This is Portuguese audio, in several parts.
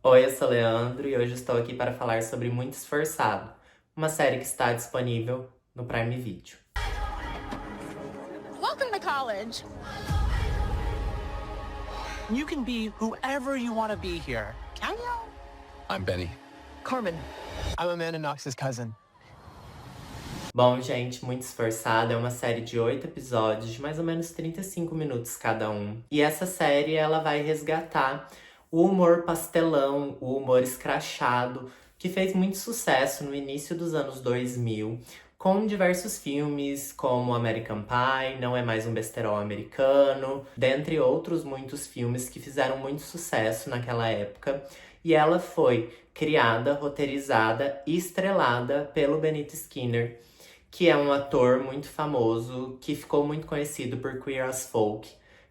Oi, eu sou o Leandro e hoje estou aqui para falar sobre Muito Esforçado, uma série que está disponível no Prime Video. Welcome to college. You can be whoever you want to be here. Can you? I'm Benny. Carmen. I'm Amanda Knox's cousin. Bom, gente, Muito Esforçado é uma série de 8 episódios, de mais ou menos 35 minutos cada um. E essa série, ela vai resgatar o humor pastelão, o humor escrachado, que fez muito sucesso no início dos anos 2000, com diversos filmes como American Pie, Não é Mais um Besterol Americano, dentre outros muitos filmes que fizeram muito sucesso naquela época. E ela foi criada, roteirizada e estrelada pelo Benito Skinner, que é um ator muito famoso, que ficou muito conhecido por Queer as Folk,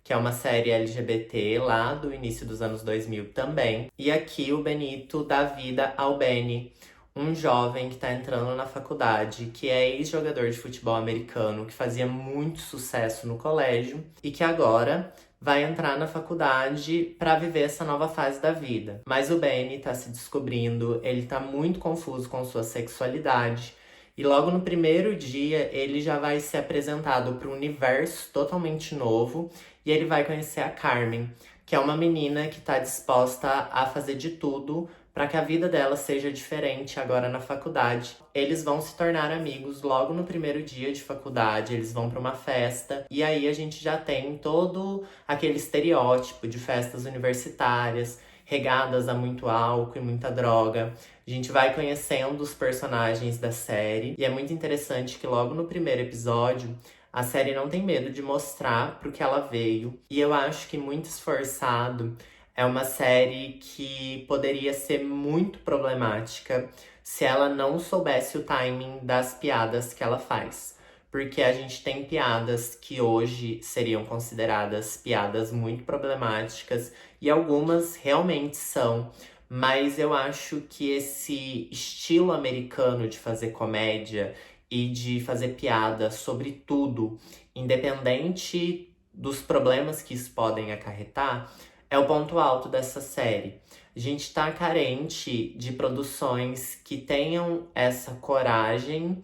que é uma série LGBT lá do início dos anos 2000 também. E aqui o Benito dá vida ao Benny, um jovem que tá entrando na faculdade, que é ex-jogador de futebol americano, que fazia muito sucesso no colégio e que agora vai entrar na faculdade para viver essa nova fase da vida. Mas o Benny tá se descobrindo, ele tá muito confuso com sua sexualidade. E logo no primeiro dia, ele já vai ser apresentado para um universo totalmente novo e ele vai conhecer a Carmen, que é uma menina que está disposta a fazer de tudo para que a vida dela seja diferente agora na faculdade. Eles vão se tornar amigos logo no primeiro dia de faculdade, eles vão para uma festa e aí a gente já tem todo aquele estereótipo de festas universitárias, regadas a muito álcool e muita droga. A gente vai conhecendo os personagens da série e é muito interessante que logo no primeiro episódio a série não tem medo de mostrar pro que ela veio. E eu acho que Muito Esforçado é uma série que poderia ser muito problemática se ela não soubesse o timing das piadas que ela faz. Porque a gente tem piadas que hoje seriam consideradas piadas muito problemáticas e algumas realmente são. Mas eu acho que esse estilo americano de fazer comédia e de fazer piada sobre tudo, independente dos problemas que isso podem acarretar, é o ponto alto dessa série. A gente tá carente de produções que tenham essa coragem.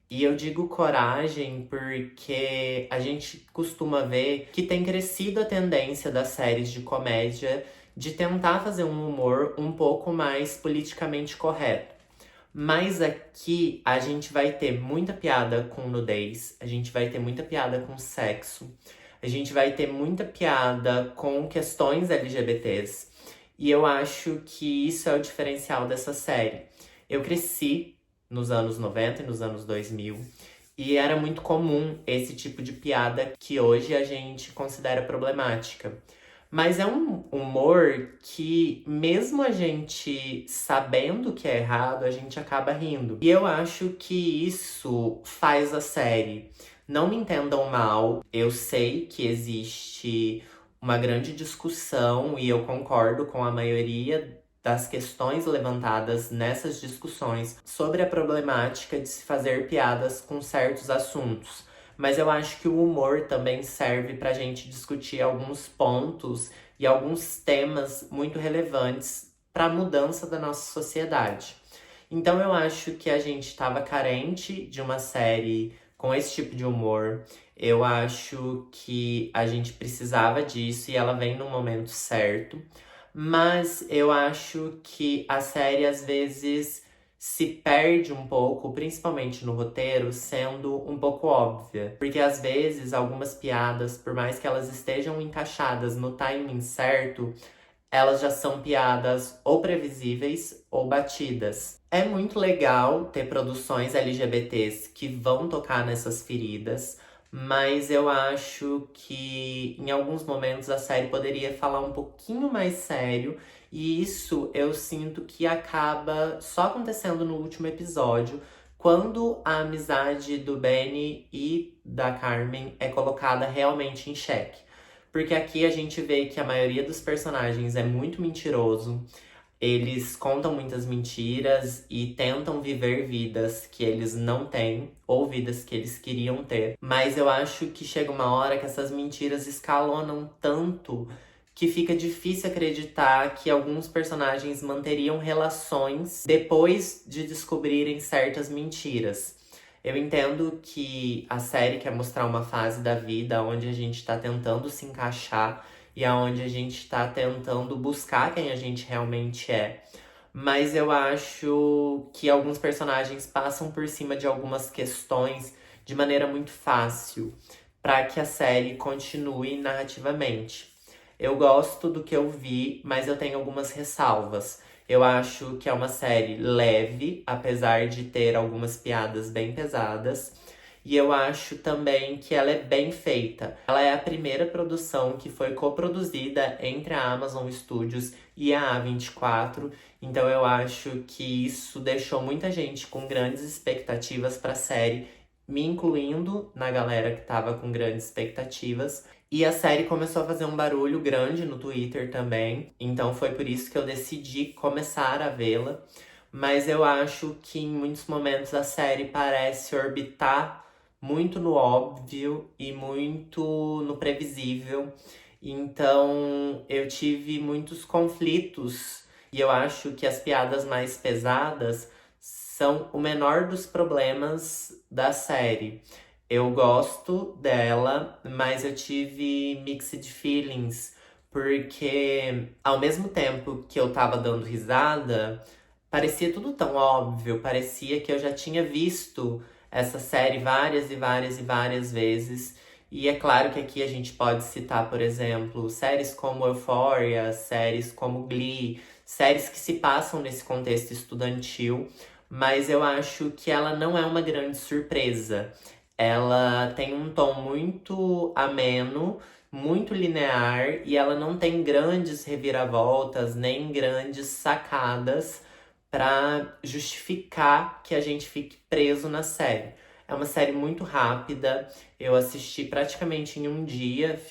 E eu digo coragem porque a gente costuma ver que tem crescido a tendência das séries de comédia de tentar fazer um humor um pouco mais politicamente correto. Mas aqui a gente vai ter muita piada com nudez, a gente vai ter muita piada com sexo, a gente vai ter muita piada com questões LGBTs. E eu acho que isso é o diferencial dessa série. Eu cresci nos anos 90 e nos anos 2000. E era muito comum esse tipo de piada que hoje a gente considera problemática. Mas é um humor que, mesmo a gente sabendo que é errado, a gente acaba rindo. E eu acho que isso faz a série. Não me entendam mal, eu sei que existe uma grande discussão e eu concordo com a maioria das questões levantadas nessas discussões sobre a problemática de se fazer piadas com certos assuntos. Mas eu acho que o humor também serve pra gente discutir alguns pontos e alguns temas muito relevantes para a mudança da nossa sociedade. Então eu acho que a gente estava carente de uma série com esse tipo de humor. Eu acho que a gente precisava disso e ela vem no momento certo. Mas eu acho que a série às vezes se perde um pouco, principalmente no roteiro, sendo um pouco óbvia. Porque às vezes algumas piadas, por mais que elas estejam encaixadas no timing certo, elas já são piadas ou previsíveis ou batidas. É muito legal ter produções LGBTs que vão tocar nessas feridas, mas eu acho que em alguns momentos a série poderia falar um pouquinho mais sério, e isso eu sinto que acaba só acontecendo no último episódio, quando a amizade do Benny e da Carmen é colocada realmente em xeque. Porque aqui a gente vê que a maioria dos personagens é muito mentiroso. Eles contam muitas mentiras e tentam viver vidas que eles não têm, ou vidas que eles queriam ter. Mas eu acho que chega uma hora que essas mentiras escalonam tanto que fica difícil acreditar que alguns personagens manteriam relações depois de descobrirem certas mentiras. Eu entendo que a série quer mostrar uma fase da vida onde a gente tá tentando se encaixar e aonde a gente tá tentando buscar quem a gente realmente é. Mas eu acho que alguns personagens passam por cima de algumas questões de maneira muito fácil para que a série continue narrativamente. Eu gosto do que eu vi, mas eu tenho algumas ressalvas. Eu acho que é uma série leve, apesar de ter algumas piadas bem pesadas. E eu acho também que ela é bem feita. Ela é a primeira produção que foi coproduzida entre a Amazon Studios e a A24. Então eu acho que isso deixou muita gente com grandes expectativas para a série, me incluindo na galera que tava com grandes expectativas. E a série começou a fazer um barulho grande no Twitter também. Então foi por isso que eu decidi começar a vê-la. Mas eu acho que em muitos momentos a série parece orbitar muito no óbvio e muito no previsível. Então eu tive muitos conflitos e eu acho que as piadas mais pesadas são o menor dos problemas da série. Eu gosto dela, mas eu tive mixed feelings, porque ao mesmo tempo que eu tava dando risada, parecia tudo tão óbvio, parecia que eu já tinha visto essa série várias e várias e várias vezes. E é claro que aqui a gente pode citar, por exemplo, séries como Euphoria, séries como Glee, séries que se passam nesse contexto estudantil, mas eu acho que ela não é uma grande surpresa. Ela tem um tom muito ameno, muito linear, e ela não tem grandes reviravoltas, nem grandes sacadas para justificar que a gente fique preso na série. É uma série muito rápida. Eu assisti praticamente em um dia.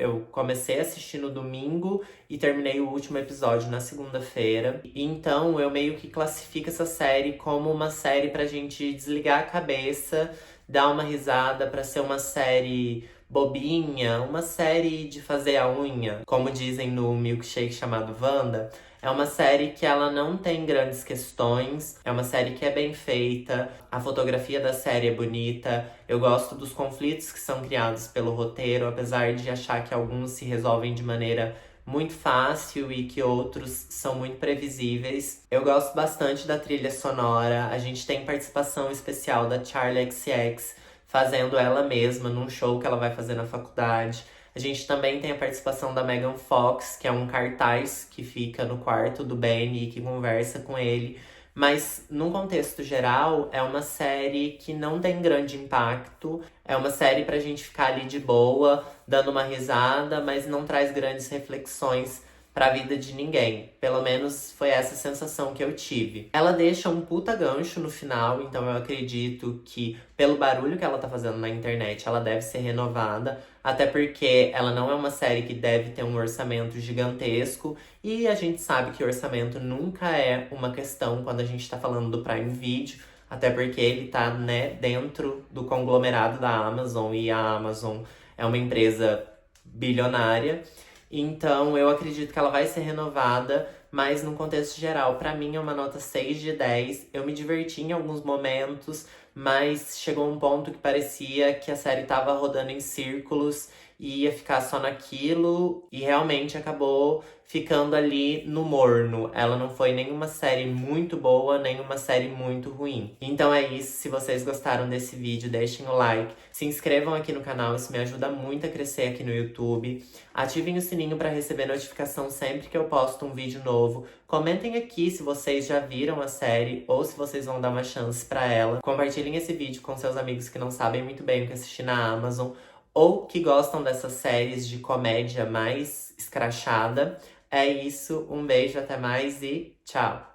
Eu comecei a assistir no domingo e terminei o último episódio na segunda-feira. Então eu meio que classifico essa série como uma série pra gente desligar a cabeça, dar uma risada, pra ser uma série bobinha, uma série de fazer a unha, como dizem no milkshake chamado Wanda. É uma série que ela não tem grandes questões, é uma série que é bem feita, a fotografia da série é bonita, eu gosto dos conflitos que são criados pelo roteiro, apesar de achar que alguns se resolvem de maneira muito fácil e que outros são muito previsíveis. Eu gosto bastante da trilha sonora, a gente tem participação especial da Charli XCX, fazendo ela mesma num show que ela vai fazer na faculdade. A gente também tem a participação da Megan Fox, que é um cartaz que fica no quarto do Benny e que conversa com ele. Mas, num contexto geral, é uma série que não tem grande impacto. É uma série pra gente ficar ali de boa, dando uma risada, mas não traz grandes reflexões pra vida de ninguém. Pelo menos foi essa sensação que eu tive. Ela deixa um puta gancho no final, então eu acredito que, pelo barulho que ela tá fazendo na internet, ela deve ser renovada. Até porque ela não é uma série que deve ter um orçamento gigantesco. E a gente sabe que orçamento nunca é uma questão quando a gente tá falando do Prime Video. Até porque ele tá, né, dentro do conglomerado da Amazon. E a Amazon é uma empresa bilionária. Então eu acredito que ela vai ser renovada, mas num contexto geral, pra mim é uma nota 6 de 10. Eu me diverti em alguns momentos, mas chegou um ponto que parecia que a série tava rodando em círculos e ia ficar só naquilo, e realmente acabou ficando ali no morno. Ela não foi nem uma série muito boa, nem uma série muito ruim. Então é isso, se vocês gostaram desse vídeo, deixem o like, se inscrevam aqui no canal, isso me ajuda muito a crescer aqui no YouTube. Ativem o sininho para receber notificação sempre que eu posto um vídeo novo. Comentem aqui se vocês já viram a série ou se vocês vão dar uma chance para ela. Compartilhem esse vídeo com seus amigos que não sabem muito bem o que assistir na Amazon ou que gostam dessas séries de comédia mais escrachada. É isso, um beijo, até mais e tchau!